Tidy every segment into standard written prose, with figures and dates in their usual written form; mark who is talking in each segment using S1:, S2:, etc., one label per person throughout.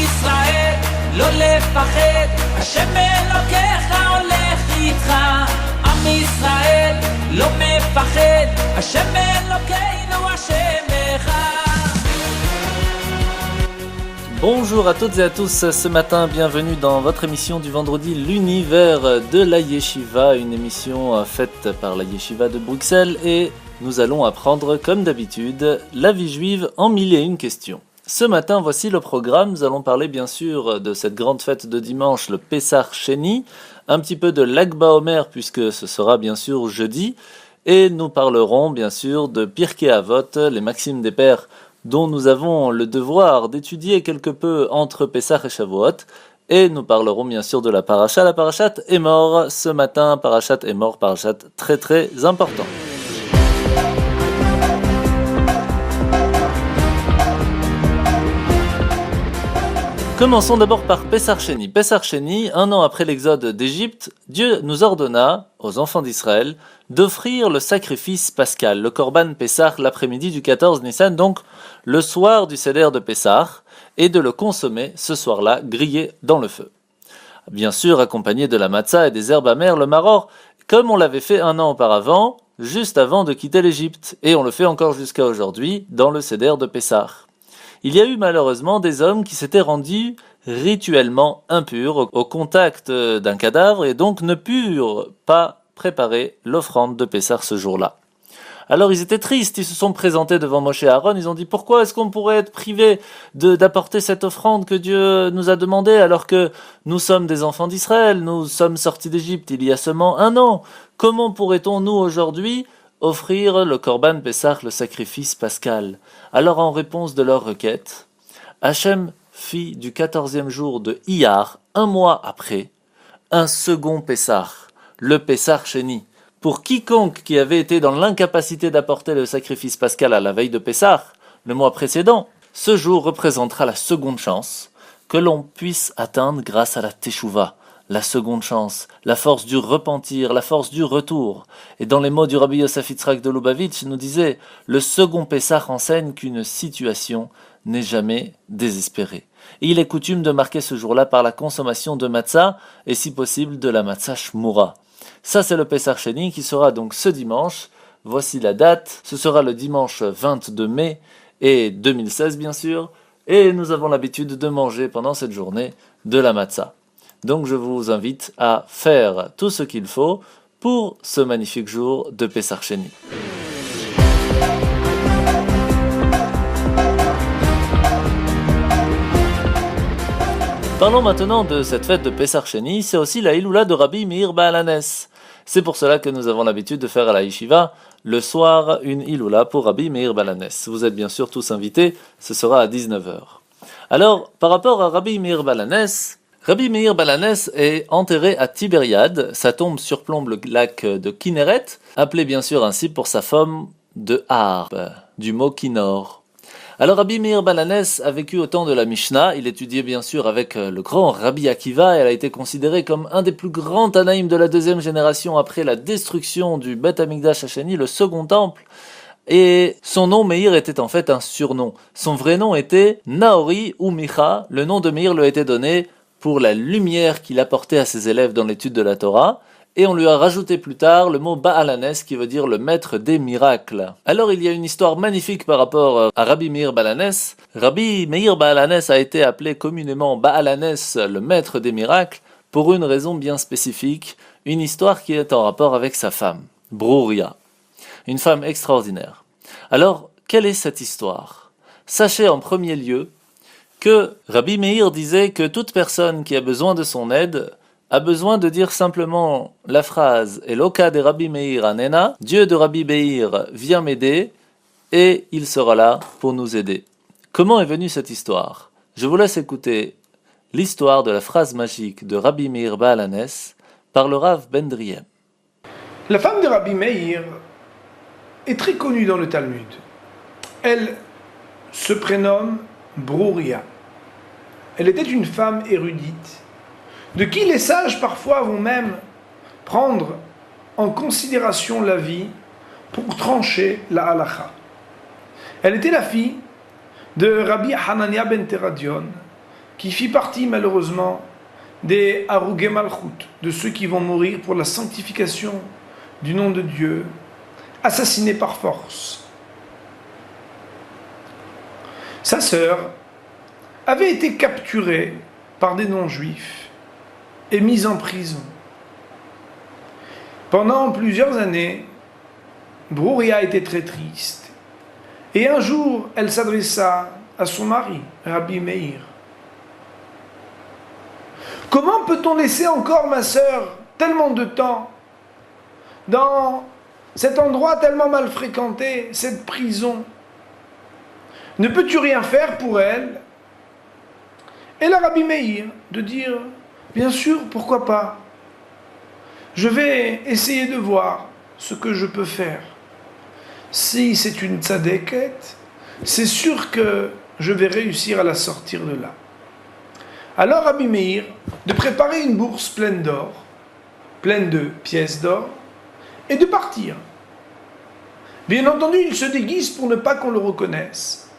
S1: ישראל, לא לפחד, השם אלוקיך הולך איתך. עם ישראל, לא מפחד, השם אלוקינו השם אחד.
S2: Bonjour à toutes et à tous, ce matin, bienvenue dans votre émission du vendredi, l'univers de la Yeshiva, une émission faite par la Yeshiva de Bruxelles et nous allons apprendre comme d'habitude la vie juive en 1001 questions. Ce matin, voici le programme, nous allons parler bien sûr de cette grande fête de dimanche, le Pessach Sheni, un petit peu de Lag BaOmer puisque ce sera bien sûr jeudi et nous parlerons bien sûr de Pirkei Avot, les maximes des pères dont nous avons le devoir d'étudier quelque peu entre Pessah et Shavuot, et nous parlerons bien sûr de la parashat Emor. Ce matin, parashat Emor, parashat très très important. Commençons d'abord par Pessach Sheni. Pessach Sheni, un an après l'exode d'Égypte, Dieu nous ordonna, aux enfants d'Israël, d'offrir le sacrifice pascal, le Korban Pessach, l'après-midi du 14 Nissan, donc le soir du Seder de Pessach, et de le consommer ce soir-là, grillé dans le feu. Bien sûr, accompagné de la matzah et des herbes amères, le maror, comme on l'avait fait un an auparavant, juste avant de quitter l'Égypte, et on le fait encore jusqu'à aujourd'hui dans le Seder de Pessach. Il y a eu malheureusement des hommes qui s'étaient rendus rituellement impurs au contact d'un cadavre et donc ne purent pas préparer l'offrande de Pessah ce jour-là. Alors ils étaient tristes, ils se sont présentés devant Moshe et Aaron, ils ont dit « Pourquoi est-ce qu'on pourrait être privé d'apporter cette offrande que Dieu nous a demandée alors que nous sommes des enfants d'Israël, nous sommes sortis d'Égypte il y a seulement un an. Comment pourrait-on nous aujourd'hui offrir le Korban Pessah, le sacrifice pascal ?» Alors en réponse de leur requête, Hachem fit du 14e jour de Iyar, un mois après, un second Pessah, le Pessach Sheni. Pour quiconque qui avait été dans l'incapacité d'apporter le sacrifice pascal à la veille de Pessah, le mois précédent, ce jour représentera la seconde chance que l'on puisse atteindre grâce à la Teshuvah, la seconde chance, la force du repentir, la force du retour. Et dans les mots du Rabbi Yosef Yitzhak de Lubavitch, nous disait « Le second Pessah enseigne qu'une situation n'est jamais désespérée. » Et il est coutume de marquer ce jour-là par la consommation de matzah, et si possible de la matzah shmura. Ça c'est le Pessach Sheni qui sera donc ce dimanche. Voici la date, ce sera le dimanche 22 mai, et 2016 bien sûr, et nous avons l'habitude de manger pendant cette journée de la matzah. Donc je vous invite à faire tout ce qu'il faut pour ce magnifique jour de Pessach Sheni. Parlons maintenant de cette fête de Pessach Sheni, c'est aussi la Hiloula de Rabbi Meir Baal Hanes. C'est pour cela que nous avons l'habitude de faire à la Yeshiva le soir une Hiloula pour Rabbi Meir Baal Hanes. Vous êtes bien sûr tous invités, ce sera à 19h. Alors, par rapport à Rabbi Meir Baal Hanes, Rabbi Meir Baal Hanes est enterré à Tibériade, sa tombe surplombe le lac de Kinneret, appelé bien sûr ainsi pour sa forme de harpe, du mot Kinnor. Alors Rabbi Meir Baal Hanes a vécu au temps de la Mishnah, il étudiait bien sûr avec le grand Rabbi Akiva, et elle a été considérée comme un des plus grands Tanaïm de la deuxième génération après la destruction du Beth Amikdash Hasheni, le second temple. Et son nom Meir était en fait un surnom. Son vrai nom était Naori ou Micha, le nom de Meir lui a été donné pour la lumière qu'il apportait à ses élèves dans l'étude de la Torah, et on lui a rajouté plus tard le mot Baal Hanes qui veut dire le maître des miracles. Alors il y a une histoire magnifique par rapport à Rabbi Meir Baal Hanes. Rabbi Meir Baal Hanes a été appelé communément Baal Hanes, le maître des miracles, pour une raison bien spécifique, une histoire qui est en rapport avec sa femme, Brouria, une femme extraordinaire. Alors, quelle est cette histoire ? Sachez en premier lieu que Rabbi Meir disait que toute personne qui a besoin de son aide a besoin de dire simplement la phrase « Eloka de Rabbi Meir Anena » « Dieu de Rabbi Meir vient m'aider » et il sera là pour nous aider. Comment est venue cette histoire ? Je vous laisse écouter l'histoire de la phrase magique de Rabbi Meir Baal Hanes par le Rav Ben Driem.
S3: La femme de Rabbi Meir est très connue dans le Talmud. Elle se prénomme Brouria. Elle était une femme érudite, de qui les sages parfois vont même prendre en considération la vie pour trancher la halacha. Elle était la fille de Rabbi Hanania ben Teradion, qui fit partie malheureusement des Harugé Malchut, de ceux qui vont mourir pour la sanctification du nom de Dieu, assassiné par force. Sa sœur avait été capturée par des non-juifs et mise en prison. Pendant plusieurs années, Brouria était très triste. Et un jour, elle s'adressa à son mari, Rabbi Meir. Comment peut-on laisser encore ma sœur tellement de temps dans cet endroit tellement mal fréquenté, cette prison? Ne peux-tu rien faire pour elle? Et la Rabbi Meir de dire, bien sûr, pourquoi pas? Je vais essayer de voir ce que je peux faire. Si c'est une tzadéket, c'est sûr que je vais réussir à la sortir de là. Alors Rabbi Meir de préparer une bourse pleine d'or, pleine de pièces d'or, et de partir. Bien entendu, il se déguise pour ne pas qu'on le reconnaisse.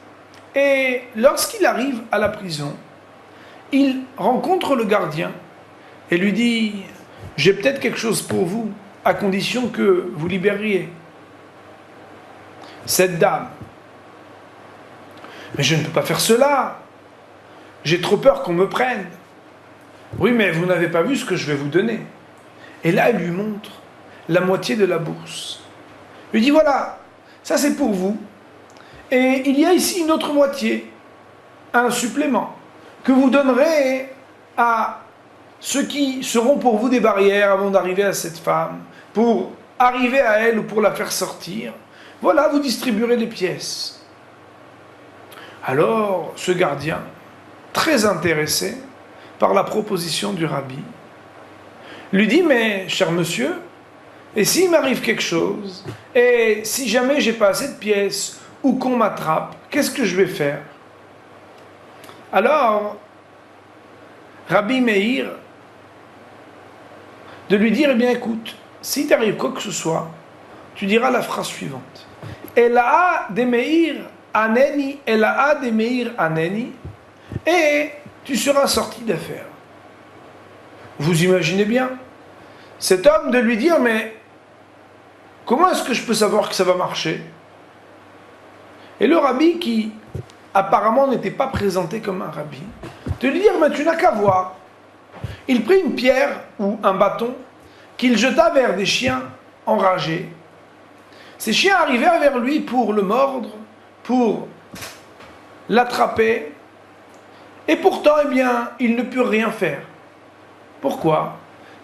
S3: Et lorsqu'il arrive à la prison, il rencontre le gardien et lui dit « J'ai peut-être quelque chose pour vous, à condition que vous libériez cette dame. » « Mais je ne peux pas faire cela. J'ai trop peur qu'on me prenne. » « Oui, mais vous n'avez pas vu ce que je vais vous donner. » Et là, il lui montre la moitié de la bourse. Il lui dit, voilà, ça c'est pour vous. Et il y a ici une autre moitié, un supplément, que vous donnerez à ceux qui seront pour vous des barrières avant d'arriver à cette femme, pour arriver à elle ou pour la faire sortir. Voilà, vous distribuerez les pièces. Alors, ce gardien, très intéressé par la proposition du rabbi, lui dit, mais cher monsieur, et s'il m'arrive quelque chose, et si jamais j'ai pas assez de pièces, ou qu'on m'attrape, qu'est-ce que je vais faire? Alors, Rabbi Meir, de lui dire, eh bien écoute, si t'arrive quoi que ce soit, tu diras la phrase suivante. Ela'a de Meir aneni, Ela'a de Meir aneni, et tu seras sorti d'affaire. Vous imaginez bien cet homme de lui dire, mais comment est-ce que je peux savoir que ça va marcher? Et le rabbi, qui apparemment n'était pas présenté comme un rabbi, de lui dire, mais tu n'as qu'à voir. Il prit une pierre ou un bâton qu'il jeta vers des chiens enragés. Ces chiens arrivèrent vers lui pour le mordre, pour l'attraper, et pourtant, eh bien, ils ne purent rien faire. Pourquoi?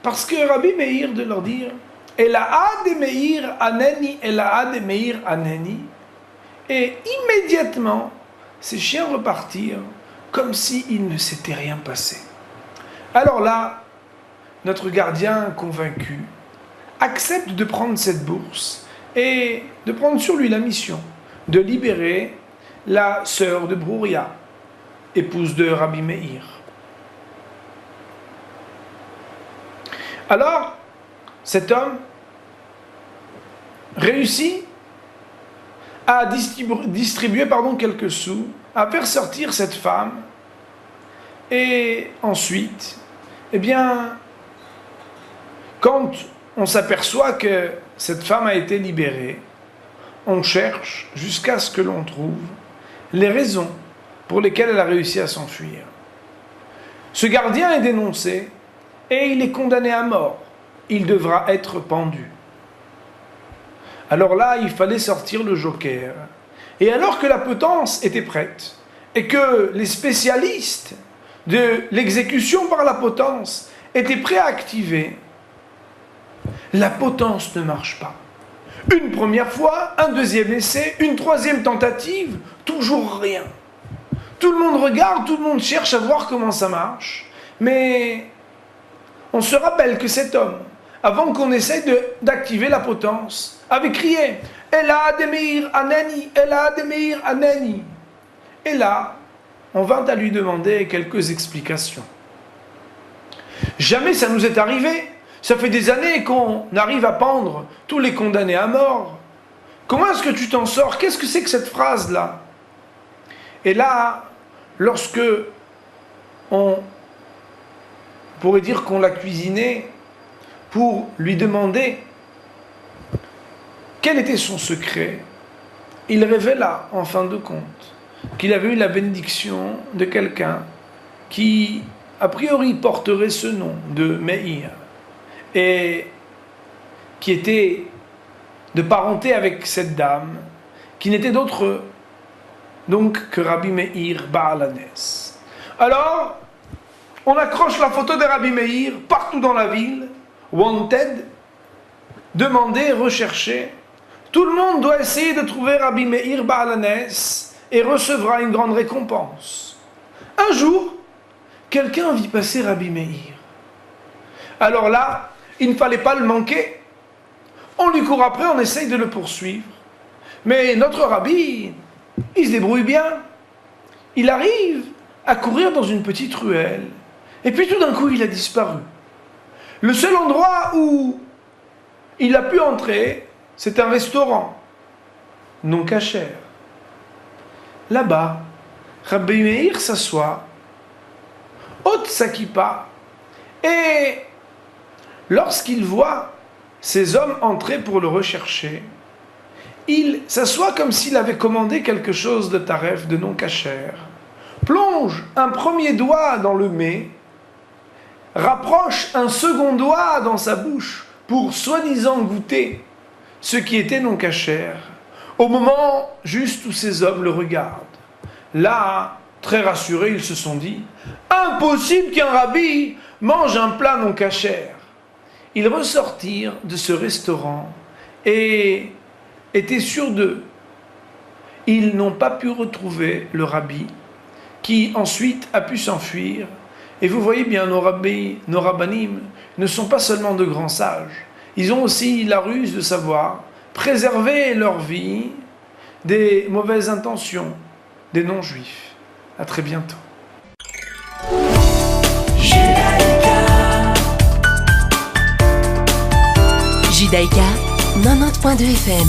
S3: Parce que Rabbi Meir de leur dire, Ela'a de Meir aneni, Ela'a de Meir aneni, et immédiatement, ces chiens repartirent comme s'il ne s'était rien passé. Alors là, notre gardien convaincu accepte de prendre cette bourse et de prendre sur lui la mission de libérer la sœur de Brouria, épouse de Rabbi Meir. Alors, cet homme réussit à distribuer quelques sous, à faire sortir cette femme, et ensuite, eh bien, quand on s'aperçoit que cette femme a été libérée, on cherche jusqu'à ce que l'on trouve les raisons pour lesquelles elle a réussi à s'enfuir. Ce gardien est dénoncé et il est condamné à mort. Il devra être pendu. Alors là, il fallait sortir le joker. Et alors que la potence était prête, et que les spécialistes de l'exécution par la potence étaient prêts à activer, la potence ne marche pas. Une première fois, un deuxième essai, une troisième tentative, toujours rien. Tout le monde regarde, tout le monde cherche à voir comment ça marche, mais on se rappelle que cet homme, avant qu'on essaie d'activer la potence, avait crié « Ela'a de Meir aneni, Ela'a de Meir aneni ». Et là, on vint à lui demander quelques explications. Jamais ça nous est arrivé. Ça fait des années qu'on arrive à pendre tous les condamnés à mort. Comment est-ce que tu t'en sors? Qu'est-ce que c'est que cette phrase-là? Et là, lorsque on pourrait dire qu'on l'a cuisiné pour lui demander quel était son secret. Il révéla, en fin de compte, qu'il avait eu la bénédiction de quelqu'un qui, a priori, porterait ce nom de Meir, et qui était de parenté avec cette dame, qui n'était d'autre donc que Rabbi Meir Baal Hanes. Alors, on accroche la photo de Rabbi Meir partout dans la ville, wanted, demandé, recherché. Tout le monde doit essayer de trouver Rabbi Meir Baal Hanes et recevra une grande récompense. Un jour, quelqu'un vit passer Rabbi Meir. Alors là, il ne fallait pas le manquer. On lui court après, on essaye de le poursuivre. Mais notre Rabbi, il se débrouille bien. Il arrive à courir dans une petite ruelle. Et puis tout d'un coup, il a disparu. Le seul endroit où il a pu entrer, c'est un restaurant non cachère. Là-bas, Rabbi Meir s'assoit, ôte sa kippa, et lorsqu'il voit ces hommes entrer pour le rechercher, il s'assoit comme s'il avait commandé quelque chose de taref, de non cachère, plonge un premier doigt dans le mets, rapproche un second doigt dans sa bouche pour soi-disant goûter ce qui était non cachère, au moment juste où ces hommes le regardent. Là, très rassurés, ils se sont dit « Impossible qu'un rabbi mange un plat non cachère !» Ils ressortirent de ce restaurant et étaient sûrs d'eux. Ils n'ont pas pu retrouver le rabbi, qui ensuite a pu s'enfuir. Et vous voyez bien, nos rabbanim ne sont pas seulement de grands sages, ils ont aussi la ruse de savoir préserver leur vie des mauvaises intentions des non-juifs. À très bientôt.
S4: Judaïka 90.2 FM.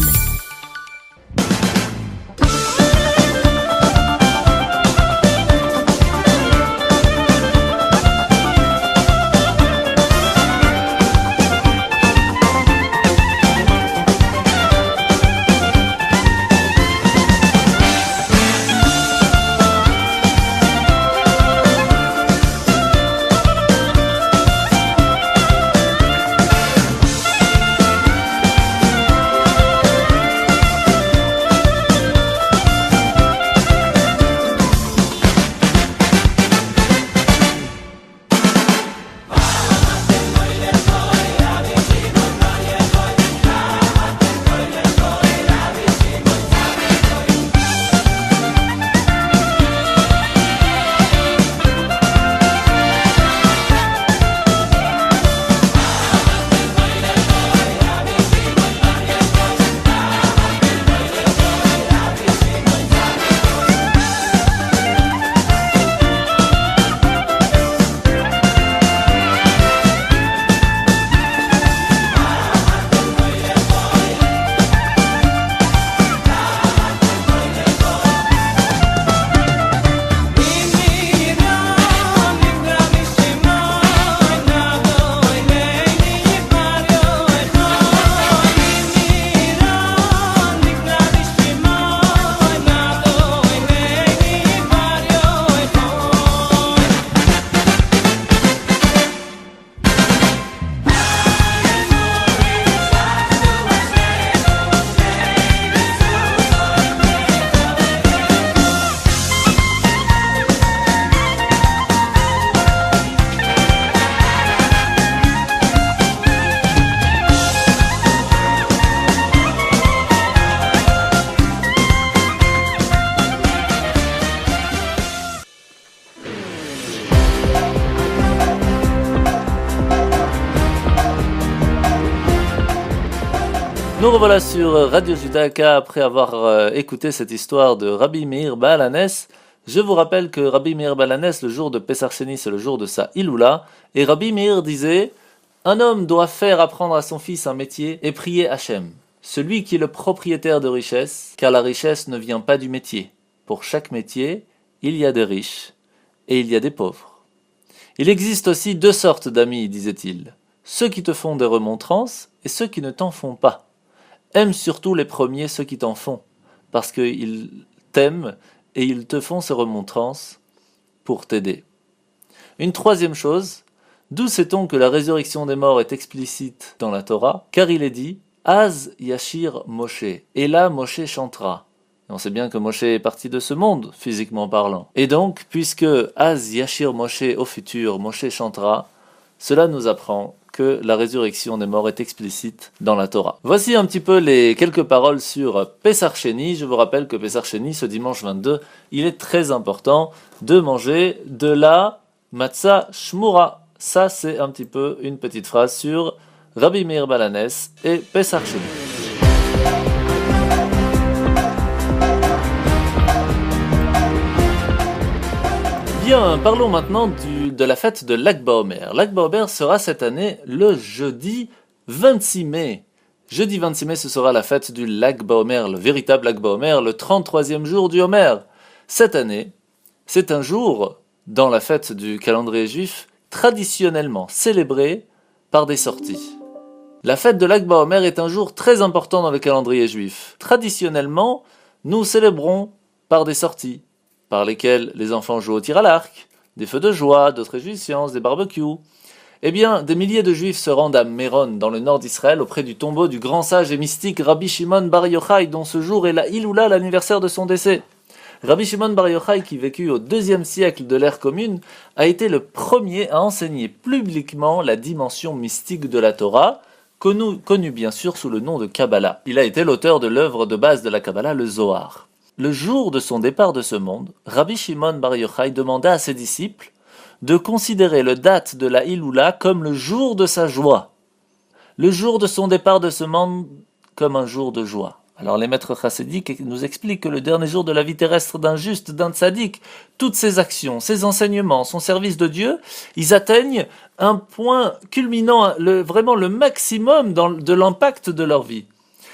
S2: Nous revoilà sur Radio Judaïka après avoir écouté cette histoire de Rabbi Meir Baal Hanes. Je vous rappelle que Rabbi Meir Baal Hanes, le jour de Pesach Sheni, c'est le jour de sa Iloula. Et Rabbi Meir disait « Un homme doit faire apprendre à son fils un métier et prier Hachem, celui qui est le propriétaire de richesse, car la richesse ne vient pas du métier. Pour chaque métier, il y a des riches et il y a des pauvres. Il existe aussi deux sortes d'amis, disait-il. Ceux qui te font des remontrances et ceux qui ne t'en font pas. Aime surtout les premiers, ceux qui t'en font, parce qu'ils t'aiment et ils te font ces remontrances pour t'aider. Une troisième chose, d'où sait-on que la résurrection des morts est explicite dans la Torah? Car il est dit « Az Yashir Moshe » et là Moshe chantera. Et on sait bien que Moshe est parti de ce monde, physiquement parlant. Et donc, puisque Az Yashir Moshe au futur, Moshe chantera, cela nous apprend que la résurrection des morts est explicite dans la Torah. Voici un petit peu les quelques paroles sur Pesach Sheni. Je vous rappelle que Pesach Sheni, ce dimanche 22, il est très important de manger de la matzah shmura. Ça, c'est un petit peu une petite phrase sur Rabbi Meir Balanes et Pesach Sheni. Bien, parlons maintenant de la fête de Lag BaOmer. Lag BaOmer sera cette année le jeudi 26 mai. Jeudi 26 mai, ce sera la fête du Lag BaOmer, le véritable Lag BaOmer, le 33e jour du Homer. Cette année, c'est un jour, dans la fête du calendrier juif, traditionnellement célébré par des sorties. La fête de Lag BaOmer est un jour très important dans le calendrier juif. Traditionnellement, nous célébrons par des sorties, par lesquelles les enfants jouent au tir à l'arc, des feux de joie, d'autres réjouissances, des barbecues. Eh bien, des milliers de juifs se rendent à Méron, dans le nord d'Israël, auprès du tombeau du grand sage et mystique Rabbi Shimon Bar Yochai, dont ce jour est la Iloula, l'anniversaire de son décès. Rabbi Shimon Bar Yochai, qui vécut au IIe siècle de l'ère commune, a été le premier à enseigner publiquement la dimension mystique de la Torah, connu bien sûr sous le nom de Kabbalah. Il a été l'auteur de l'œuvre de base de la Kabbalah, le Zohar. Le jour de son départ de ce monde, Rabbi Shimon Bar Yochai demanda à ses disciples de considérer le date de la Iloula comme le jour de sa joie, le jour de son départ de ce monde comme un jour de joie. Alors les maîtres chassidiques nous expliquent que le dernier jour de la vie terrestre d'un juste, d'un tzaddik, toutes ses actions, ses enseignements, son service de Dieu, ils atteignent un point culminant, vraiment le maximum de l'impact de leur vie.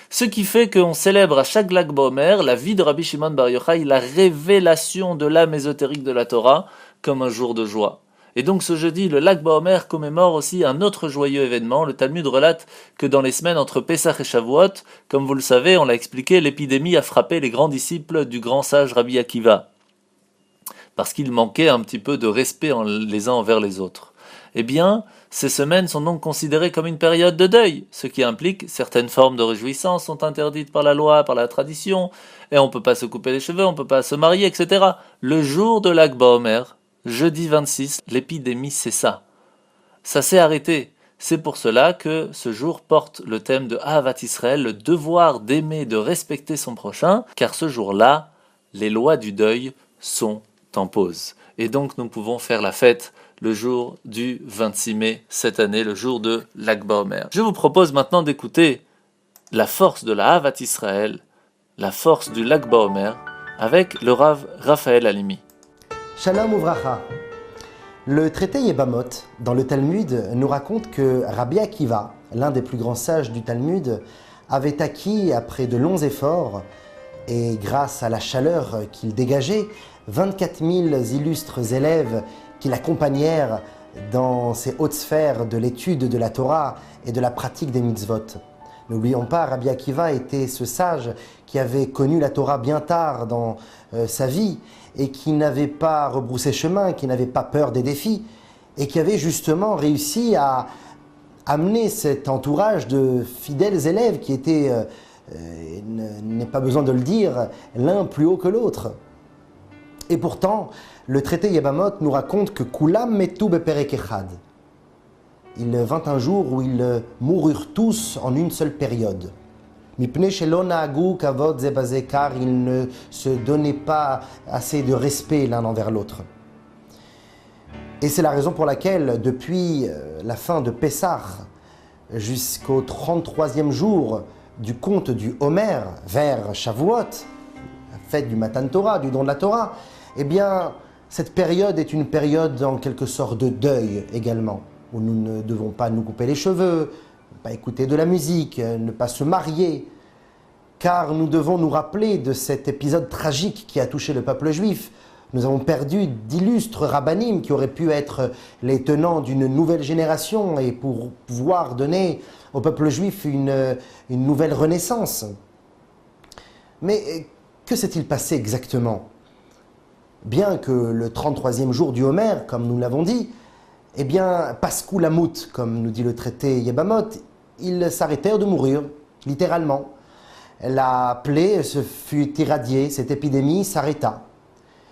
S2: Ce qui fait qu'on célèbre à chaque Lag BaOmer la vie de Rabbi Shimon Bar Yochai, la révélation de l'âme ésotérique de la Torah, comme un jour de joie. Et donc ce jeudi, le Lag BaOmer commémore aussi un autre joyeux événement. Le Talmud relate que dans les semaines entre Pessah et Shavuot, comme vous le savez, on l'a expliqué, l'épidémie a frappé les grands disciples du grand sage Rabbi Akiva, parce qu'ils manquaient un petit peu de respect les uns envers les autres. Eh bien, ces semaines sont donc considérées comme une période de deuil, ce qui implique certaines formes de réjouissance sont interdites par la loi, par la tradition, et on ne peut pas se couper les cheveux, on ne peut pas se marier, etc. Le jour de Lag BaOmer, jeudi 26, l'épidémie cessa. Ça s'est arrêté. C'est pour cela que ce jour porte le thème de Ahavat Israël, le devoir d'aimer, de respecter son prochain, car ce jour-là, les lois du deuil sont en pause. Et donc nous pouvons faire la fête le jour du 26 mai cette année, le jour de Lag BaOmer. Je vous propose maintenant d'écouter la force de la Ahavat Israël, la force du Lag BaOmer, avec le Rav Raphaël Halimi.
S5: Shalom Uvracha. Le traité Yebamot, dans le Talmud, nous raconte que Rabbi Akiva, l'un des plus grands sages du Talmud, avait acquis, après de longs efforts, et grâce à la chaleur qu'il dégageait, 24 000 illustres élèves qui l'accompagnèrent dans ces hautes sphères de l'étude de la Torah et de la pratique des mitzvot. N'oublions pas, Rabbi Akiva était ce sage qui avait connu la Torah bien tard dans sa vie et qui n'avait pas rebroussé chemin, qui n'avait pas peur des défis et qui avait justement réussi à amener cet entourage de fidèles élèves qui étaient, n'est pas besoin de le dire, l'un plus haut que l'autre. Et pourtant, le traité Yebamot nous raconte que Kulam metu beperek echad. Il vint un jour où ils moururent tous en une seule période. Mipnei shelo nahagu kavod ze baze, car ils ne se donnaient pas assez de respect l'un envers l'autre. Et c'est la raison pour laquelle, depuis la fin de Pessah jusqu'au 33e jour du conte du Homer vers Shavuot, la fête du Matan Torah, du don de la Torah, eh bien, cette période est une période en quelque sorte de deuil également, où nous ne devons pas nous couper les cheveux, ne pas écouter de la musique, ne pas se marier, car nous devons nous rappeler de cet épisode tragique qui a touché le peuple juif, Nous avons perdu d'illustres rabbinim qui auraient pu être les tenants d'une nouvelle génération et pour pouvoir donner au peuple juif une nouvelle renaissance. Mais que s'est-il passé exactement? Bien que le 33e jour du Homer, comme nous l'avons dit, eh bien, Pascou Lamout, comme nous dit le traité Yebamot, ils s'arrêtèrent de mourir, littéralement. La plaie se fut irradiée, cette épidémie s'arrêta.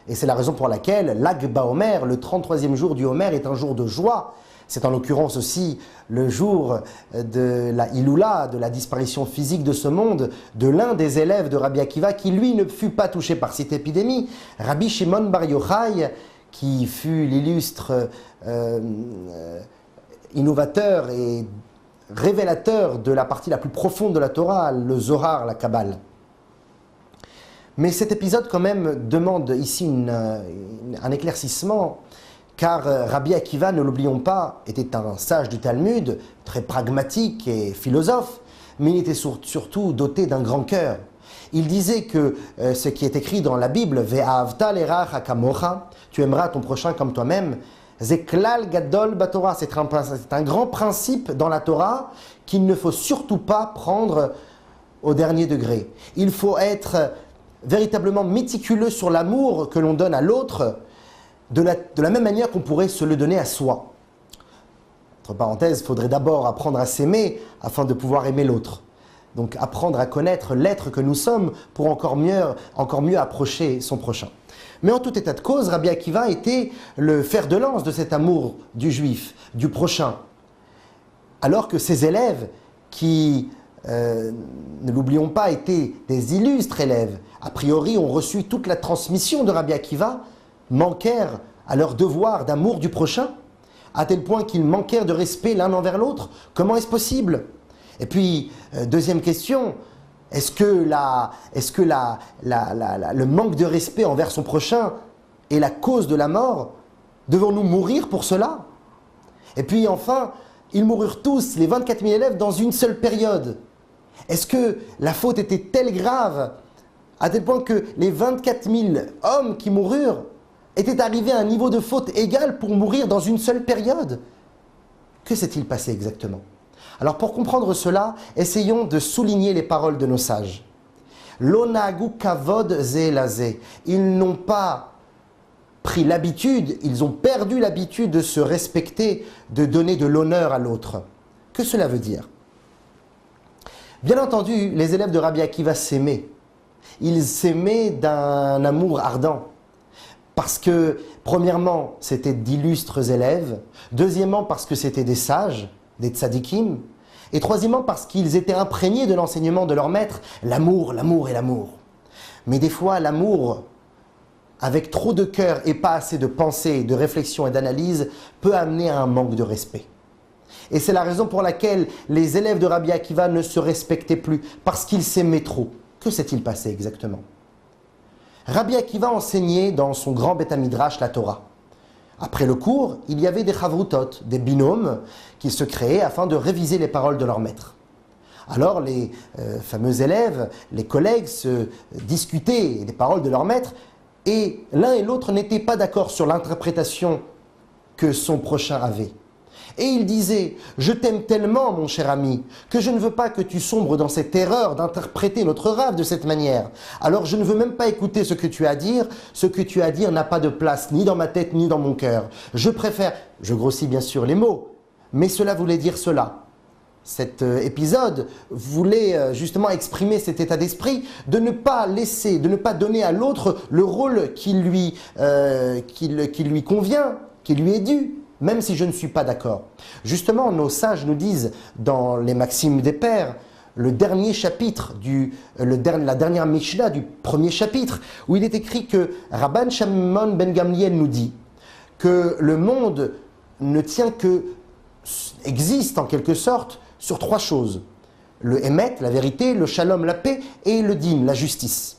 S5: Et c'est la raison pour laquelle l'Ag Baomer, le 33e jour du Homer, est un jour de joie. C'est en l'occurrence aussi le jour de la Iloula, de la disparition physique de ce monde, de l'un des élèves de Rabbi Akiva qui, lui, ne fut pas touché par cette épidémie, Rabbi Shimon Bar Yochai, qui fut l'illustre innovateur et révélateur de la partie la plus profonde de la Torah, le Zohar, la Kabbale. Mais cet épisode quand même demande ici un éclaircissement, car Rabbi Akiva, ne l'oublions pas, était un sage du Talmud, très pragmatique et philosophe, mais il était surtout doté d'un grand cœur. Il disait que ce qui est écrit dans la Bible, Ve'ahavta l'erach kamocha, tu aimeras ton prochain comme toi-même, Zeklal gadol batorah, c'est un grand principe dans la Torah qu'il ne faut surtout pas prendre au dernier degré. Il faut être véritablement méticuleux sur l'amour que l'on donne à l'autre, de la même manière qu'on pourrait se le donner à soi. Entre parenthèses, il faudrait d'abord apprendre à s'aimer afin de pouvoir aimer l'autre. Donc apprendre à connaître l'être que nous sommes pour encore mieux approcher son prochain. Mais en tout état de cause, Rabbi Akiva était le fer de lance de cet amour du juif, du prochain. Alors que ses élèves, qui, ne l'oublions pas, étaient des illustres élèves, a priori ont reçu toute la transmission de Rabbi Akiva, manquèrent à leur devoir d'amour du prochain, à tel point qu'ils manquèrent de respect l'un envers l'autre. Comment est-ce possible? Et puis, deuxième question, est-ce que le manque de respect envers son prochain est la cause de la mort? Devons-nous mourir pour cela? Et puis enfin, ils moururent tous, les 24 000 élèves, dans une seule période. Est-ce que la faute était telle grave, à tel point que les 24 000 hommes qui moururent étaient arrivés à un niveau de faute égal pour mourir dans une seule période? Que s'est-il passé exactement? Alors pour comprendre cela, essayons de souligner les paroles de nos sages. L'onagu kavod ze laze. Ils n'ont pas pris l'habitude, ils ont perdu l'habitude de se respecter, de donner de l'honneur à l'autre. Que cela veut dire? Bien entendu, les élèves de Rabbi Akiva s'aimaient. Ils s'aimaient d'un amour ardent. Parce que, premièrement, c'était d'illustres élèves. Deuxièmement, parce que c'était des sages, des tzadikim. Et troisièmement, parce qu'ils étaient imprégnés de l'enseignement de leur maître, l'amour, l'amour et l'amour. Mais des fois, l'amour, avec trop de cœur et pas assez de pensée, de réflexion et d'analyse, peut amener à un manque de respect. Et c'est la raison pour laquelle les élèves de Rabbi Akiva ne se respectaient plus, parce qu'ils s'aimaient trop. Que s'est-il passé exactement? Rabbi Akiva enseignait dans son grand Beth Midrash la Torah. Après le cours, il y avait des chavrutot, des binômes, qui se créaient afin de réviser les paroles de leur maître. Alors les fameux élèves, les collègues se discutaient des paroles de leur maître, et l'un et l'autre n'étaient pas d'accord sur l'interprétation que son prochain avait. Et il disait, je t'aime tellement, mon cher ami, que je ne veux pas que tu sombres dans cette erreur d'interpréter notre rave de cette manière. Alors je ne veux même pas écouter ce que tu as à dire. Ce que tu as à dire n'a pas de place, ni dans ma tête, ni dans mon cœur. Je préfère, je grossis bien sûr les mots, mais cela voulait dire cela. Cet épisode voulait justement exprimer cet état d'esprit de ne pas laisser, de ne pas donner à l'autre le rôle qui lui convient, qui lui est dû. Même si je ne suis pas d'accord. Justement, nos sages nous disent dans les Maximes des Pères, le dernier chapitre, la dernière Mishnah du premier chapitre, où il est écrit que Rabban Shimon ben Gamliel nous dit que le monde ne tient existe en quelque sorte sur trois choses. Le Emet, la vérité, le Shalom, la paix, et le Din, la justice.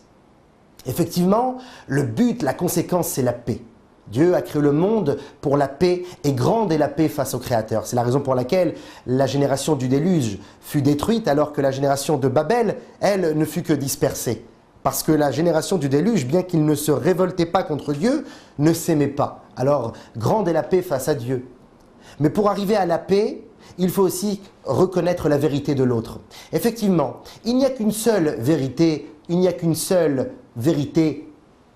S5: Effectivement, le but, la conséquence, c'est la paix. Dieu a créé le monde pour la paix, et grande est la paix face au Créateur. C'est la raison pour laquelle la génération du déluge fut détruite, alors que la génération de Babel, elle, ne fut que dispersée. Parce que la génération du déluge, bien qu'il ne se révoltait pas contre Dieu, ne s'aimait pas. Alors, grande est la paix face à Dieu. Mais pour arriver à la paix, il faut aussi reconnaître la vérité de l'autre. Effectivement, il n'y a qu'une seule vérité,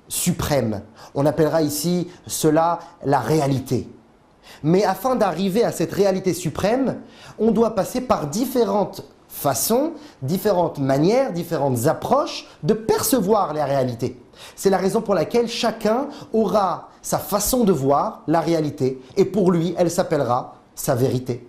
S5: suprême. On appellera ici cela la réalité. Mais afin d'arriver à cette réalité suprême, on doit passer par différentes façons, différentes manières, différentes approches de percevoir la réalité. C'est la raison pour laquelle chacun aura sa façon de voir la réalité et pour lui, elle s'appellera sa vérité.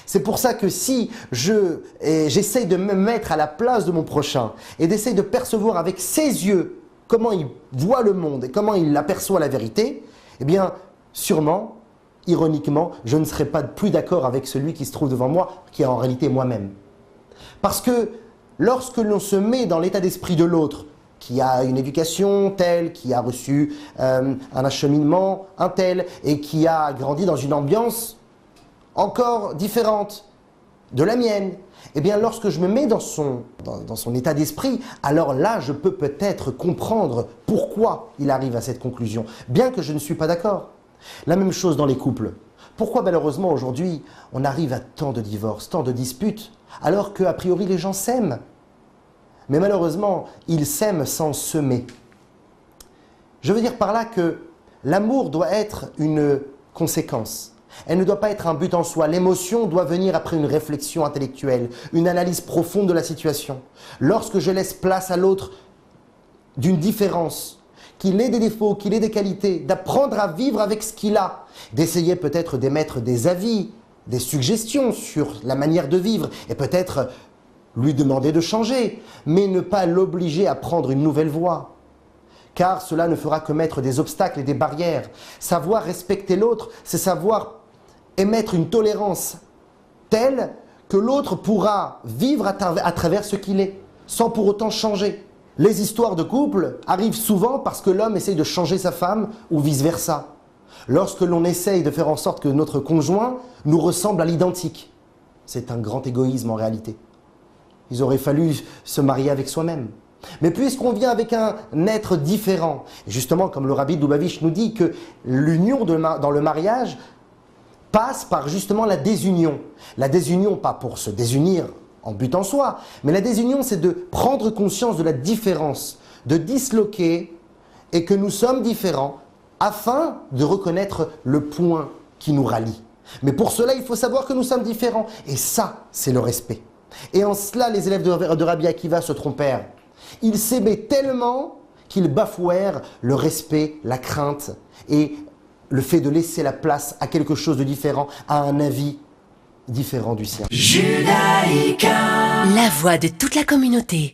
S5: C'est pour ça que si j'essaye de me mettre à la place de mon prochain et d'essayer de percevoir avec ses yeux comment il voit le monde et comment il aperçoit la vérité, eh bien, sûrement, ironiquement, je ne serai pas plus d'accord avec celui qui se trouve devant moi, qui est en réalité moi-même. Parce que lorsque l'on se met dans l'état d'esprit de l'autre, qui a une éducation telle, qui a reçu un acheminement un tel, et qui a grandi dans une ambiance encore différente de la mienne, eh bien lorsque je me mets dans son état d'esprit, alors là je peux peut-être comprendre pourquoi il arrive à cette conclusion, bien que je ne suis pas d'accord. La même chose dans les couples. Pourquoi malheureusement aujourd'hui on arrive à tant de divorces, tant de disputes, alors qu'a priori les gens s'aiment? Mais malheureusement, ils s'aiment sans semer. Je veux dire par là que l'amour doit être une conséquence. Elle ne doit pas être un but en soi. L'émotion doit venir après une réflexion intellectuelle, une analyse profonde de la situation. Lorsque je laisse place à l'autre d'une différence, qu'il ait des défauts, qu'il ait des qualités, d'apprendre à vivre avec ce qu'il a, d'essayer peut-être d'émettre des avis, des suggestions sur la manière de vivre et peut-être lui demander de changer, mais ne pas l'obliger à prendre une nouvelle voie. Car cela ne fera que mettre des obstacles et des barrières. Savoir respecter l'autre, c'est savoir émettre une tolérance telle que l'autre pourra vivre à travers ce qu'il est, sans pour autant changer. Les histoires de couple arrivent souvent parce que l'homme essaye de changer sa femme ou vice-versa. Lorsque l'on essaye de faire en sorte que notre conjoint nous ressemble à l'identique, c'est un grand égoïsme en réalité. Il aurait fallu se marier avec soi-même. Mais puisqu'on vient avec un être différent, et justement comme le rabbi Lubavitch nous dit que l'union dans le mariage passe par justement la désunion. La désunion, pas pour se désunir en but en soi, mais la désunion c'est de prendre conscience de la différence, de disloquer et que nous sommes différents afin de reconnaître le point qui nous rallie. Mais pour cela, il faut savoir que nous sommes différents. Et ça, c'est le respect. Et en cela, les élèves de Rabbi Akiva se trompèrent. Ils s'aimaient tellement qu'ils bafouèrent le respect, la crainte et le fait de laisser la place à quelque chose de différent, à un avis différent du sien.
S4: Judaïka, la voix de toute la communauté.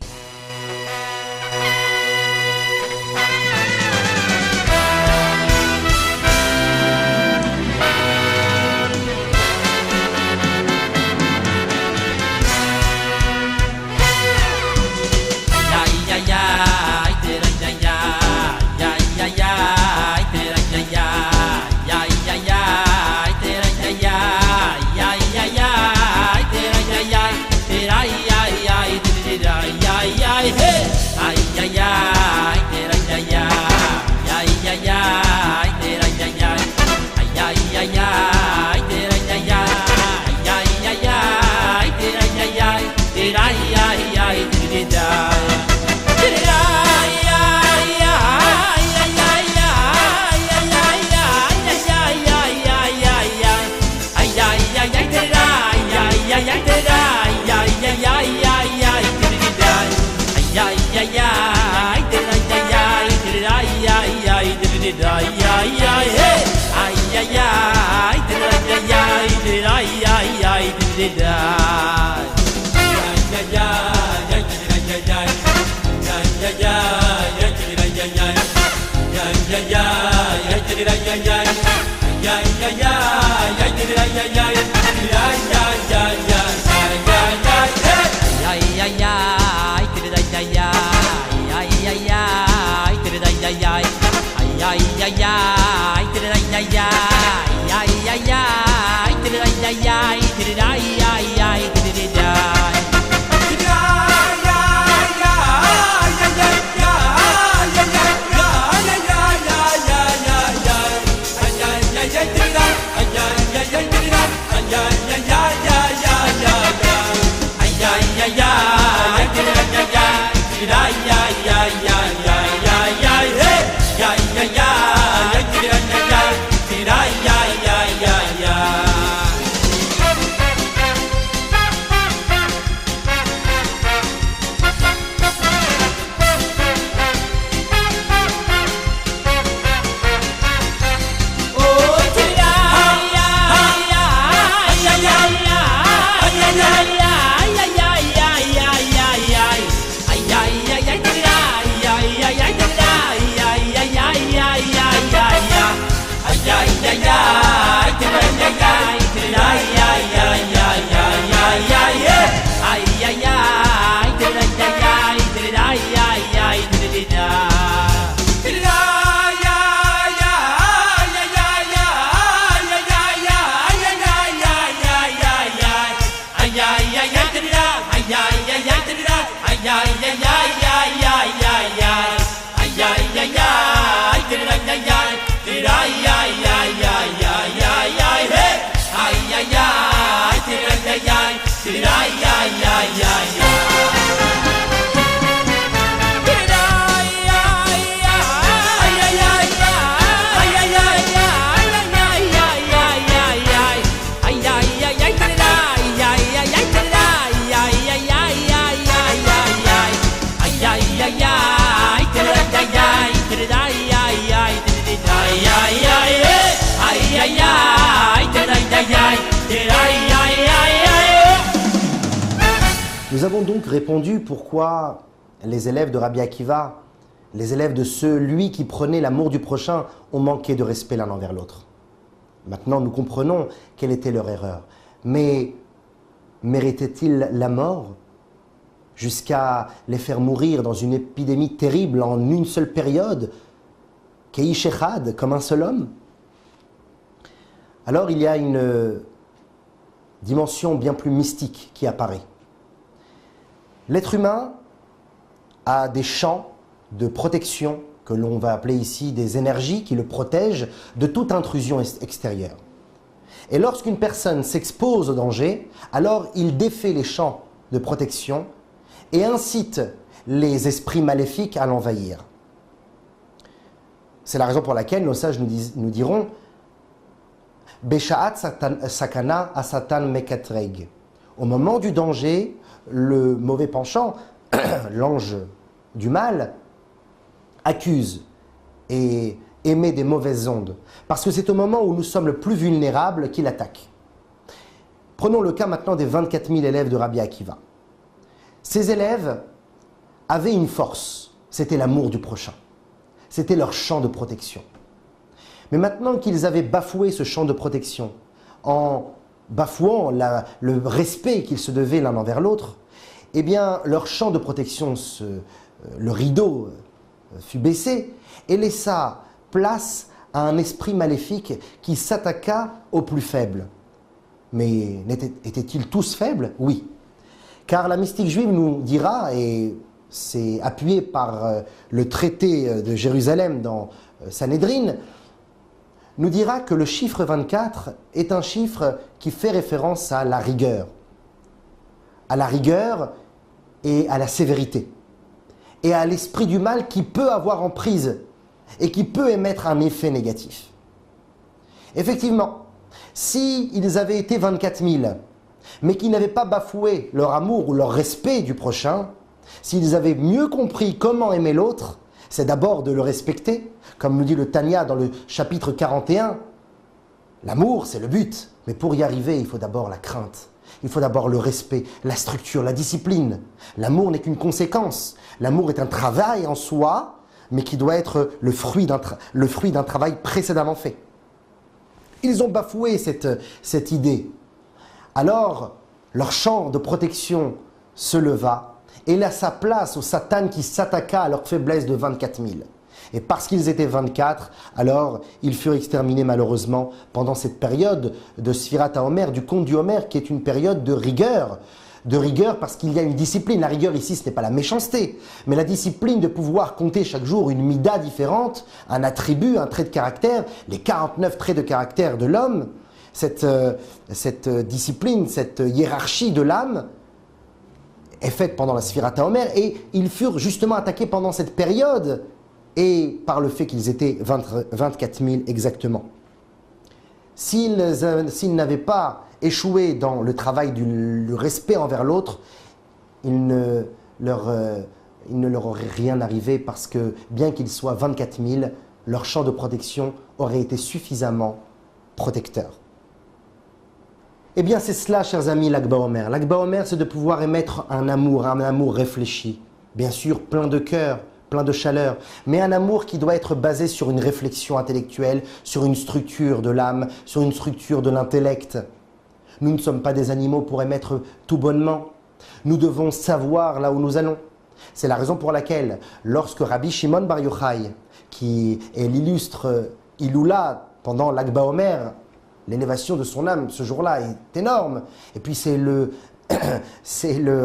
S5: Nous avons donc répondu pourquoi les élèves de Rabbi Akiva, les élèves de celui qui prenait l'amour du prochain, ont manqué de respect l'un envers l'autre. Maintenant, nous comprenons quelle était leur erreur. Mais méritaient-ils la mort jusqu'à les faire mourir dans une épidémie terrible en une seule période, Keish Echad, comme un seul homme? Alors il y a une dimension bien plus mystique qui apparaît. L'être humain a des champs de protection que l'on va appeler ici des énergies qui le protègent de toute intrusion extérieure. Et lorsqu'une personne s'expose au danger, alors il défait les champs de protection et incite les esprits maléfiques à l'envahir. C'est la raison pour laquelle nos sages nous diront Beshaat sakana asatan mekatreg. Au moment du danger, le mauvais penchant, l'ange du mal, accuse et émet des mauvaises ondes. Parce que c'est au moment où nous sommes le plus vulnérables qu'il attaque. Prenons le cas maintenant des 24 000 élèves de Rabbi Akiva. Ces élèves avaient une force, c'était l'amour du prochain. C'était leur champ de protection. Mais maintenant qu'ils avaient bafoué ce champ de protection, en bafouant le respect qu'ils se devaient l'un envers l'autre, eh bien leur champ de protection, le rideau fut baissé et laissa place à un esprit maléfique qui s'attaqua aux plus faibles. Mais étaient-ils tous faibles? Oui. Car la mystique juive nous dira, et c'est appuyé par le traité de Jérusalem dans Sanhédrin, nous dira que le chiffre 24 est un chiffre qui fait référence à la rigueur. À la rigueur et à la sévérité. Et à l'esprit du mal qui peut avoir emprise et qui peut émettre un effet négatif. Effectivement, s'ils avaient été 24 000, mais qu'ils n'avaient pas bafoué leur amour ou leur respect du prochain, s'ils avaient mieux compris comment aimer l'autre, c'est d'abord de le respecter, comme nous dit le Tanya dans le chapitre 41. L'amour, c'est le but, mais pour y arriver, il faut d'abord la crainte. Il faut d'abord le respect, la structure, la discipline. L'amour n'est qu'une conséquence. L'amour est un travail en soi, mais qui doit être le fruit d'un travail précédemment fait. Ils ont bafoué cette idée. Alors, leur champ de protection se leva et laissa place au Satan qui s'attaqua à leur faiblesse de 24 000. Et parce qu'ils étaient 24, alors ils furent exterminés malheureusement pendant cette période de Sfirat HaOmer, du conte du Homer, qui est une période de rigueur. De rigueur parce qu'il y a une discipline. La rigueur ici, ce n'est pas la méchanceté, mais la discipline de pouvoir compter chaque jour une mida différente, un attribut, un trait de caractère, les 49 traits de caractère de l'homme, cette discipline, cette hiérarchie de l'âme est faite pendant la Sfirat HaOmer et ils furent justement attaqués pendant cette période et par le fait qu'ils étaient 24 000 exactement. S'ils n'avaient pas échoué dans le travail du respect envers l'autre, il ne leur aurait rien arrivé parce que bien qu'ils soient 24 000, leur champ de protection aurait été suffisamment protecteur. Eh bien c'est cela, chers amis, l'Akba Omer. L'Akba Omer, c'est de pouvoir émettre un amour réfléchi, bien sûr plein de cœur, plein de chaleur, mais un amour qui doit être basé sur une réflexion intellectuelle, sur une structure de l'âme, sur une structure de l'intellect. Nous ne sommes pas des animaux pour émettre tout bonnement. Nous devons savoir là où nous allons. C'est la raison pour laquelle, lorsque Rabbi Shimon Bar Yochai, qui est l'illustre Iloula pendant l'Akba Omer, l'élévation de son âme ce jour-là est énorme, et puis c'est le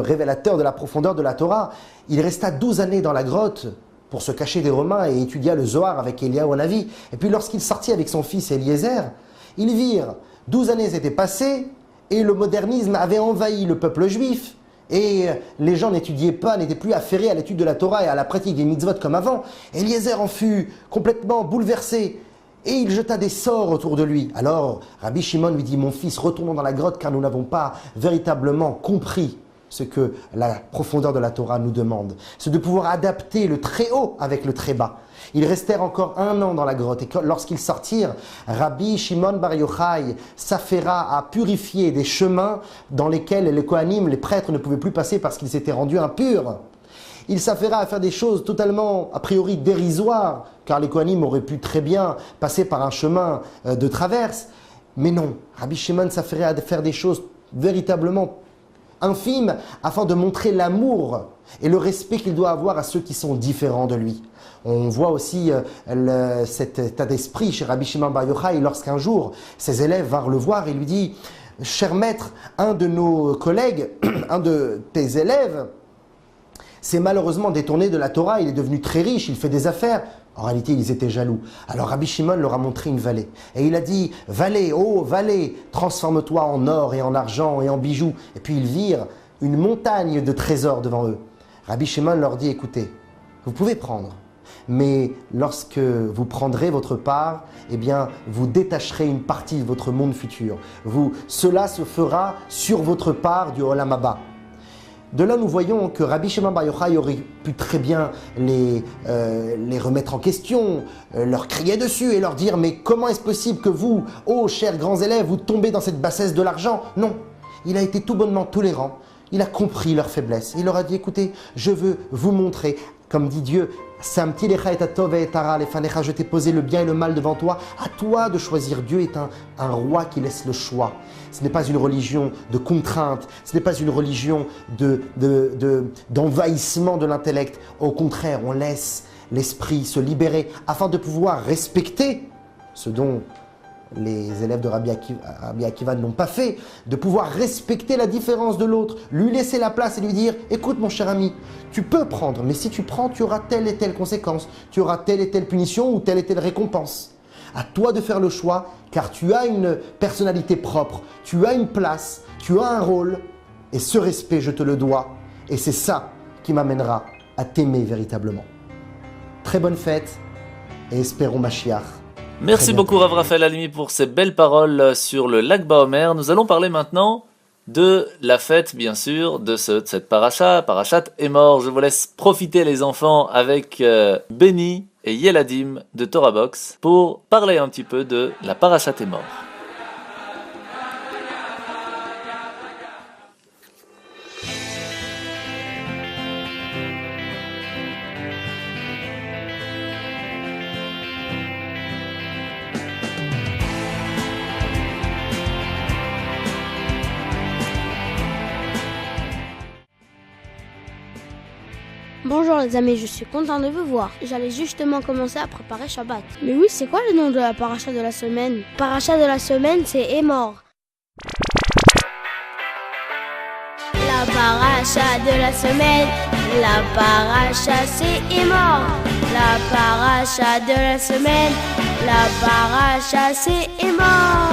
S5: révélateur de la profondeur de la Torah. Il resta 12 années dans la grotte pour se cacher des Romains et étudia le Zohar avec Eliyahu Hanavi. Et puis lorsqu'il sortit avec son fils Eliezer, ils virent 12 années s'étaient passées et le modernisme avait envahi le peuple juif et les gens n'étudiaient pas, n'étaient plus affairés à l'étude de la Torah et à la pratique des mitzvot comme avant. Eliezer en fut complètement bouleversé et il jeta des sorts autour de lui. Alors Rabbi Shimon lui dit « Mon fils, retournons dans la grotte car nous n'avons pas véritablement compris ce que la profondeur de la Torah nous demande. C'est de pouvoir adapter le très haut avec le très bas. Ils restèrent encore 1 an dans la grotte et lorsqu'ils sortirent, Rabbi Shimon Bar Yochai s'affaira à purifier des chemins dans lesquels les Kohanim, les prêtres, ne pouvaient plus passer parce qu'ils s'étaient rendus impurs. Il s'affaira à faire des choses totalement, a priori, dérisoires, car les Kohanim auraient pu très bien passer par un chemin de traverse. Mais non, Rabbi Shimon s'affairait à faire des choses véritablement infimes afin de montrer l'amour et le respect qu'il doit avoir à ceux qui sont différents de lui. On voit aussi cet état d'esprit chez Rabbi Shimon Bar Yochai lorsqu'un jour, ses élèves vinrent le voir et lui dit « Cher maître, un de nos collègues, un de tes élèves, s'est malheureusement détourné de la Torah, il est devenu très riche, il fait des affaires. » En réalité, ils étaient jaloux. Alors Rabbi Shimon leur a montré une vallée. Et il a dit « Vallée, ô vallée, transforme-toi en or et en argent et en bijoux. » Et puis ils virent une montagne de trésors devant eux. Rabbi Shimon leur dit « Écoutez, vous pouvez prendre. Mais lorsque vous prendrez votre part, eh bien, vous détacherez une partie de votre monde futur. Cela se fera sur votre part du Olam Haba. » De là, nous voyons que Rabbi Shimon Bar Yochai aurait pu très bien les remettre en question, leur crier dessus et leur dire « Mais comment est-ce possible que vous, ô chers grands élèves, vous tombez dans cette bassesse de l'argent ?» Non, il a été tout bonnement tolérant, il a compris leur faiblesse. Il leur a dit « Écoutez, je veux vous montrer, comme dit Dieu, je t'ai posé le bien et le mal devant toi, à toi de choisir. » Dieu est un roi qui laisse le choix. Ce n'est pas une religion de contrainte, ce n'est pas une religion d'envahissement de l'intellect. Au contraire, on laisse l'esprit se libérer afin de pouvoir respecter ce dont les élèves de Rabbi Akiva ne l'ont pas fait, de pouvoir respecter la différence de l'autre, lui laisser la place et lui dire « Écoute mon cher ami, tu peux prendre, mais si tu prends, tu auras telle et telle conséquence, tu auras telle et telle punition ou telle et telle récompense. À toi de faire le choix, car tu as une personnalité propre, tu as une place, tu as un rôle, et ce respect, je te le dois, et c'est ça qui m'amènera à t'aimer véritablement. » Très bonne fête, et espérons Mashiach.
S2: Merci beaucoup Rav Raphaël Halimi pour ces belles paroles sur le Lag BaOmer. Nous allons parler maintenant de la fête, bien sûr, de cette paracha, Parashat Emor. Je vous laisse profiter les enfants avec Benny et Yeladim de Torah Box pour parler un petit peu de la Parashat Emor.
S6: Bonjour les amis, je suis content de vous voir. J'allais justement commencer à préparer Shabbat. Mais oui, c'est quoi le nom de la paracha de la semaine? Paracha de la semaine, c'est Emor. La paracha de la semaine, la paracha c'est Emor. La paracha de la semaine, la paracha c'est Emor.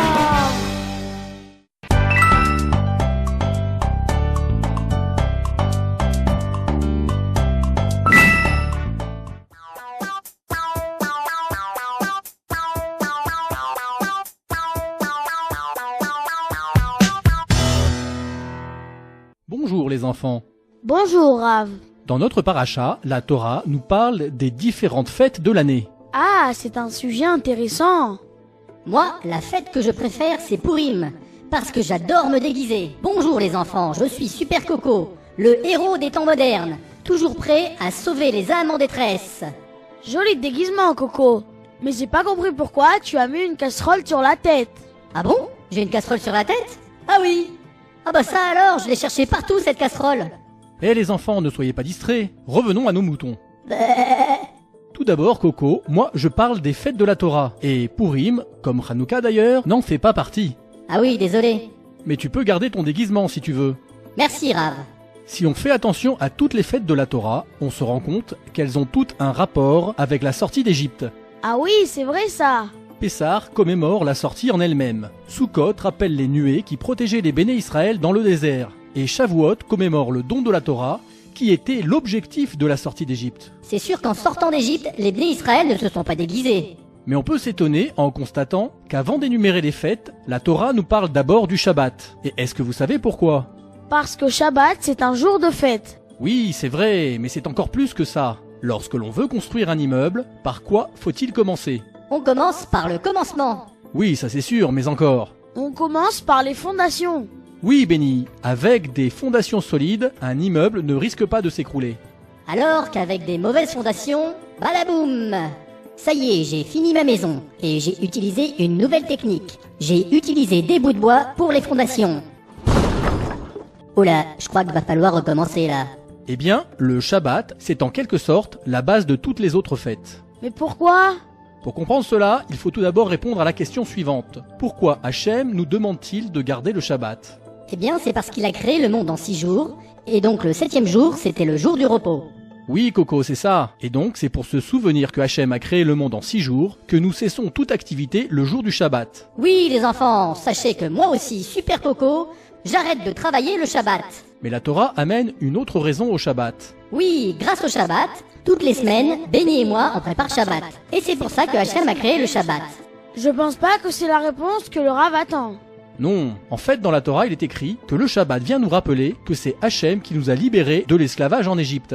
S7: Bonjour les enfants.
S6: Bonjour Rav.
S7: Dans notre paracha, la Torah nous parle des différentes fêtes de l'année.
S6: Ah, c'est un sujet intéressant.
S8: Moi, la fête que je préfère, c'est Purim, parce que j'adore me déguiser. Bonjour les enfants, je suis Super Coco, le héros des temps modernes, toujours prêt à sauver les âmes en détresse.
S6: Joli déguisement, Coco. Mais j'ai pas compris pourquoi tu as mis une casserole sur la tête.
S8: Ah bon? J'ai une casserole sur la tête? Ah oui. Ah bah ça alors, je l'ai cherché partout cette casserole.
S7: Eh les enfants, ne soyez pas distraits, revenons à nos moutons. Tout d'abord, Coco, moi je parle des fêtes de la Torah, et Purim, comme Hanouka d'ailleurs, n'en fait pas partie.
S8: Ah oui, désolé.
S7: Mais tu peux garder ton déguisement si tu veux.
S8: Merci Rav.
S7: Si on fait attention à toutes les fêtes de la Torah, on se rend compte qu'elles ont toutes un rapport avec la sortie d'Égypte.
S6: Ah oui, c'est vrai ça.
S7: Pessah commémore la sortie en elle-même. Sukkot rappelle les nuées qui protégeaient les Béné Israël dans le désert. Et Shavuot commémore le don de la Torah, qui était l'objectif de la sortie d'Égypte.
S8: C'est sûr qu'en sortant d'Égypte, les Béné Israël ne se sont pas déguisés.
S7: Mais on peut s'étonner en constatant qu'avant d'énumérer les fêtes, la Torah nous parle d'abord du Shabbat. Et est-ce que vous savez pourquoi?
S6: Parce que Shabbat, c'est un jour de fête.
S7: Oui, c'est vrai, mais c'est encore plus que ça. Lorsque l'on veut construire un immeuble, par quoi faut-il commencer?
S8: On commence par le commencement.
S7: Oui, ça c'est sûr, mais encore.
S6: On commence par les fondations.
S7: Oui, Benny, avec des fondations solides, un immeuble ne risque pas de s'écrouler.
S8: Alors qu'avec des mauvaises fondations, balaboum! Ça y est, j'ai fini ma maison et j'ai utilisé une nouvelle technique. J'ai utilisé des bouts de bois pour les fondations. Oh là, je crois qu'il va falloir recommencer là.
S7: Eh bien, le Shabbat, c'est en quelque sorte la base de toutes les autres fêtes.
S6: Mais pourquoi?
S7: Pour comprendre cela, il faut tout d'abord répondre à la question suivante. Pourquoi Hachem nous demande-t-il de garder le Shabbat?
S8: Eh bien, c'est parce qu'il a créé le monde en 6 jours, et donc le 7e jour, c'était le jour du repos.
S7: Oui, Coco, c'est ça. Et donc, c'est pour se souvenir que Hachem a créé le monde en 6 jours que nous cessons toute activité le jour du Shabbat.
S8: Oui, les enfants, sachez que moi aussi, Super Coco, j'arrête de travailler le Shabbat.
S7: Mais la Torah amène une autre raison au Shabbat.
S8: Oui, grâce au Shabbat, toutes les semaines, Benny et moi, on prépare Shabbat. Et c'est pour ça que Hachem a créé le Shabbat.
S6: Je pense pas que c'est la réponse que le Rav attend.
S7: Non, en fait dans la Torah il est écrit que le Shabbat vient nous rappeler que c'est Hachem qui nous a libérés de l'esclavage en Égypte.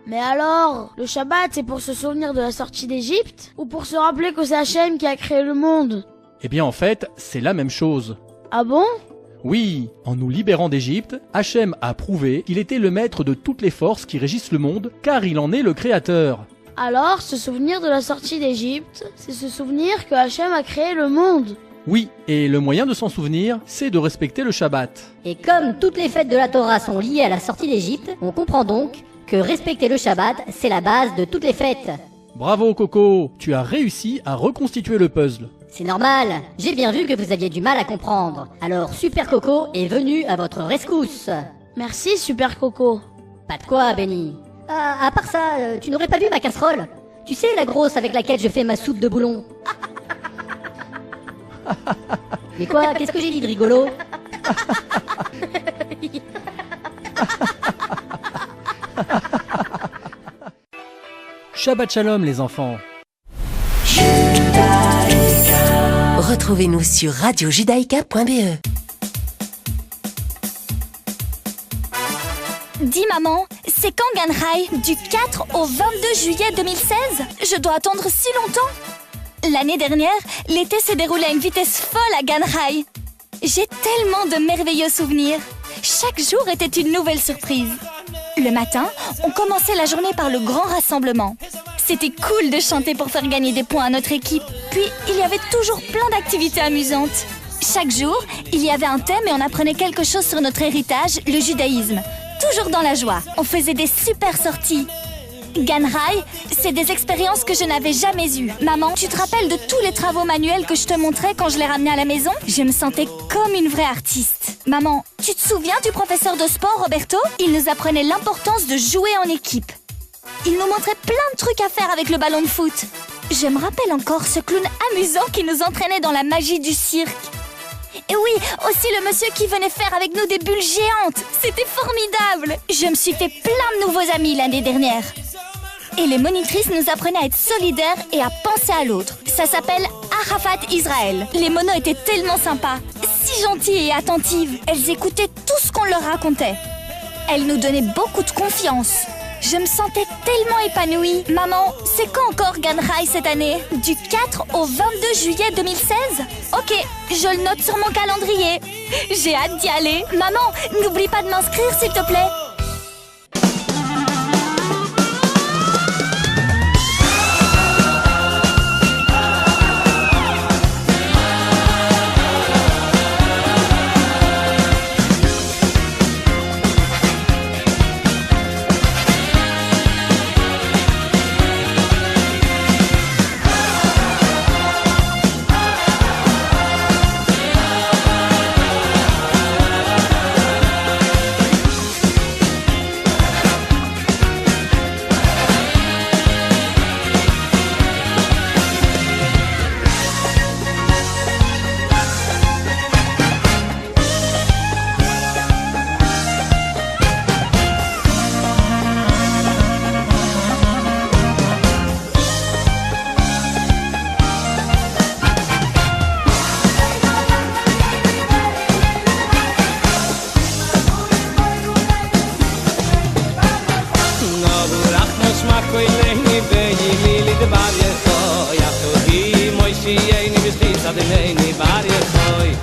S6: Mais alors, le Shabbat c'est pour se souvenir de la sortie d'Égypte? Ou pour se rappeler que c'est Hachem qui a créé le monde?
S7: Eh bien en fait, c'est la même chose.
S6: Ah bon?
S7: Oui, en nous libérant d'Égypte, Hachem a prouvé qu'il était le maître de toutes les forces qui régissent le monde, car il en est le créateur.
S6: Alors, se souvenir de la sortie d'Égypte, c'est se souvenir que Hachem a créé le monde.
S7: Oui, et le moyen de s'en souvenir, c'est de respecter le Shabbat.
S8: Et comme toutes les fêtes de la Torah sont liées à la sortie d'Égypte, on comprend donc que respecter le Shabbat, c'est la base de toutes les fêtes.
S7: Bravo Coco, tu as réussi à reconstituer le puzzle.
S8: C'est normal, j'ai bien vu que vous aviez du mal à comprendre. Alors Super Coco est venu à votre rescousse.
S6: Merci Super Coco.
S8: Pas de quoi, Benny. Ah, à part ça, tu n'aurais pas vu ma casserole? Tu sais, la grosse avec laquelle je fais ma soupe de boulon. Mais quoi, qu'est-ce que j'ai dit de rigolo?
S7: Shabbat Shalom les enfants.
S4: Retrouvez-nous sur radiojudaïka.be.
S9: Dis maman, c'est quand Ganhai? Du 4 au 22 juillet 2016? Je dois attendre si longtemps? L'année dernière, l'été s'est déroulé à une vitesse folle à Ganhai. J'ai tellement de merveilleux souvenirs. Chaque jour était une nouvelle surprise. Le matin, on commençait la journée par le grand rassemblement. C'était cool de chanter pour faire gagner des points à notre équipe. Puis, il y avait toujours plein d'activités amusantes. Chaque jour, il y avait un thème et on apprenait quelque chose sur notre héritage, le judaïsme. Toujours dans la joie, on faisait des super sorties. Ganhai, c'est des expériences que je n'avais jamais eues. Maman, tu te rappelles de tous les travaux manuels que je te montrais quand je les ramenais à la maison? Je me sentais comme une vraie artiste. Maman, tu te souviens du professeur de sport, Roberto? Il nous apprenait l'importance de jouer en équipe. Il nous montrait plein de trucs à faire avec le ballon de foot. Je me rappelle encore ce clown amusant qui nous entraînait dans la magie du cirque. Et oui, aussi le monsieur qui venait faire avec nous des bulles géantes. C'était formidable. Je me suis fait plein de nouveaux amis l'année dernière. Et les monitrices nous apprenaient à être solidaires et à penser à l'autre. Ça s'appelle Arafat Israël. Les monos étaient tellement sympas, si gentilles et attentives. Elles écoutaient tout ce qu'on leur racontait. Elles nous donnaient beaucoup de confiance. Je me sentais tellement épanouie. Maman, c'est quand encore Ganhai cette année? Du 4 au 22 juillet 2016? Ok, je le note sur mon calendrier. J'ai hâte d'y aller. Maman, n'oublie pas de m'inscrire s'il te plaît.
S1: שיהיה לי בשביס עד אליני בר יחוי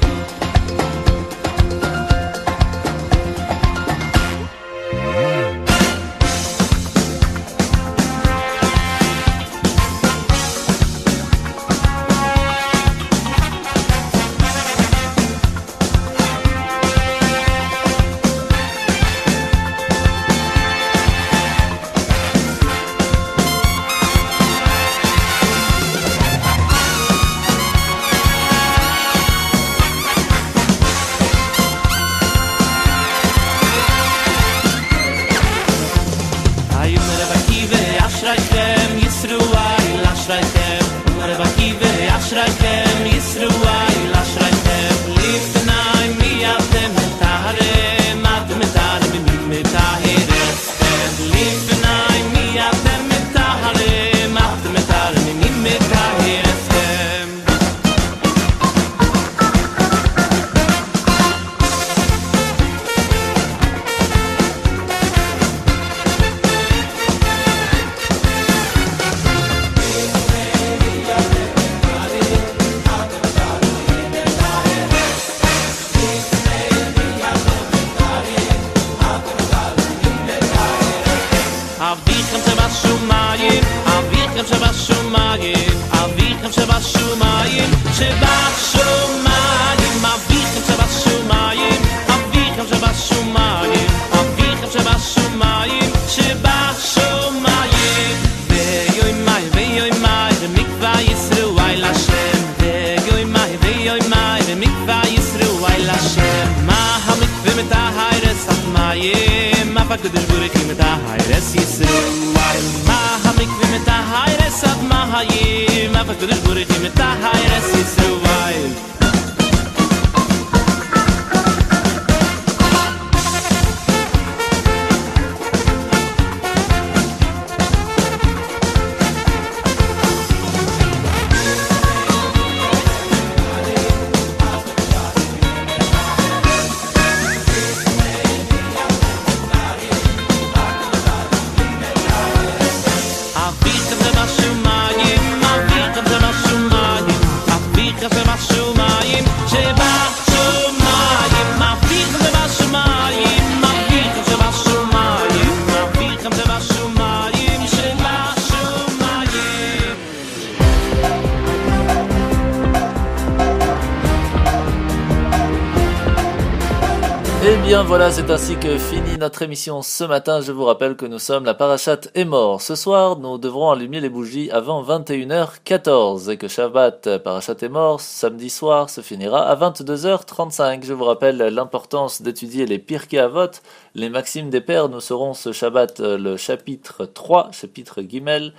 S2: Eh bien voilà, c'est ainsi que finit notre émission ce matin. Je vous rappelle que nous sommes la Parashat Emor. Ce soir, nous devrons allumer les bougies avant 21h14 et que Shabbat Parashat Emor, samedi soir, se finira à 22h35. Je vous rappelle l'importance d'étudier les Pirkei Avot, les maximes des pères. Nous serons ce Shabbat le chapitre 3, chapitre Gimel.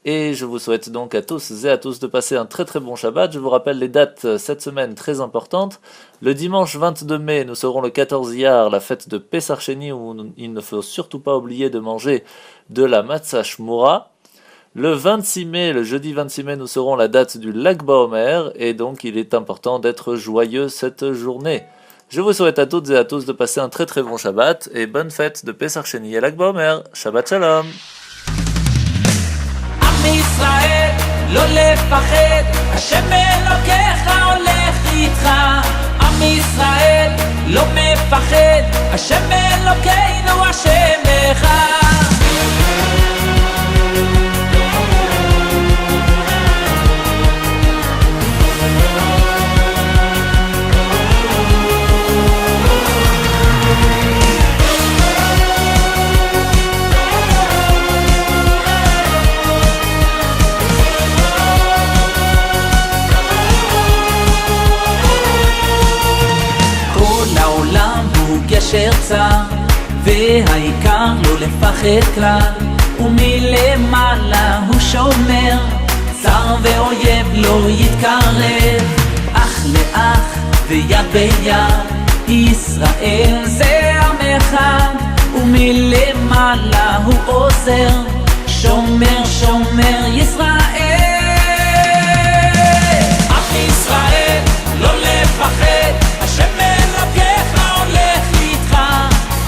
S2: Et je vous souhaite donc à tous et à tous de passer un très très bon Shabbat. Je vous rappelle les dates cette semaine très importantes. Le dimanche 22 mai, nous serons le 14 Iyar, la fête de Pesach Sheni, où il ne faut surtout pas oublier de manger de la matzah shmura. Le 26 mai, le jeudi 26 mai, nous serons la date du Lag BaOmer, et donc il est important d'être joyeux cette journée. Je vous souhaite à toutes et à tous de passer un très très bon Shabbat, et bonne fête de Pesach Sheni et Lag BaOmer. Shabbat Shalom.
S1: ישראל, לא לפחד, השם אלוקיך הולך איתך. עם ישראל, לא מפחד, השם אלוקינו השם אחד. גשר צר, והעיקר לא לפחד כלל, ומלמעלה הוא שומר, צר ואויב לא יתקרב, אח לאח ויד ביד, ישראל זה עם אחד, ומלמעלה הוא עוזר, שומר שומר ישראל. עם ישראל לא לפחד, השם אלוקיך הולך איתך.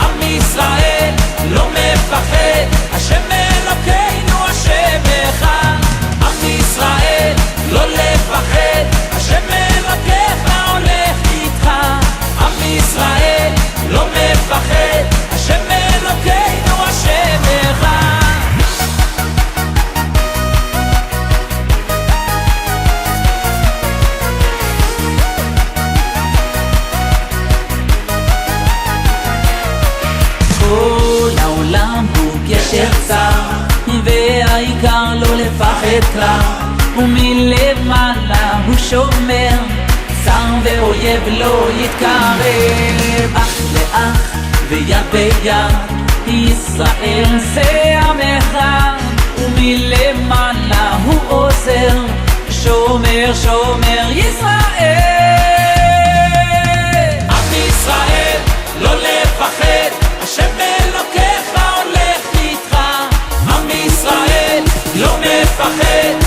S1: עם ישראל לא מפחד, השם אלוקינו השם אחד. עם ישראל לא לפחד, גשר צר, והעיקר לא לפחד כלל, ומלמעלה הוא שומר, צר ואויב לא יתקרב. אח לאח ויד ביד, ישראל זה עם אחד, ומלמעלה הוא עוזר, שומר שומר ישראל. עם ישראל לא לפחד, השם אלוקיך הולך איתך. עם ישראל לא מפחד,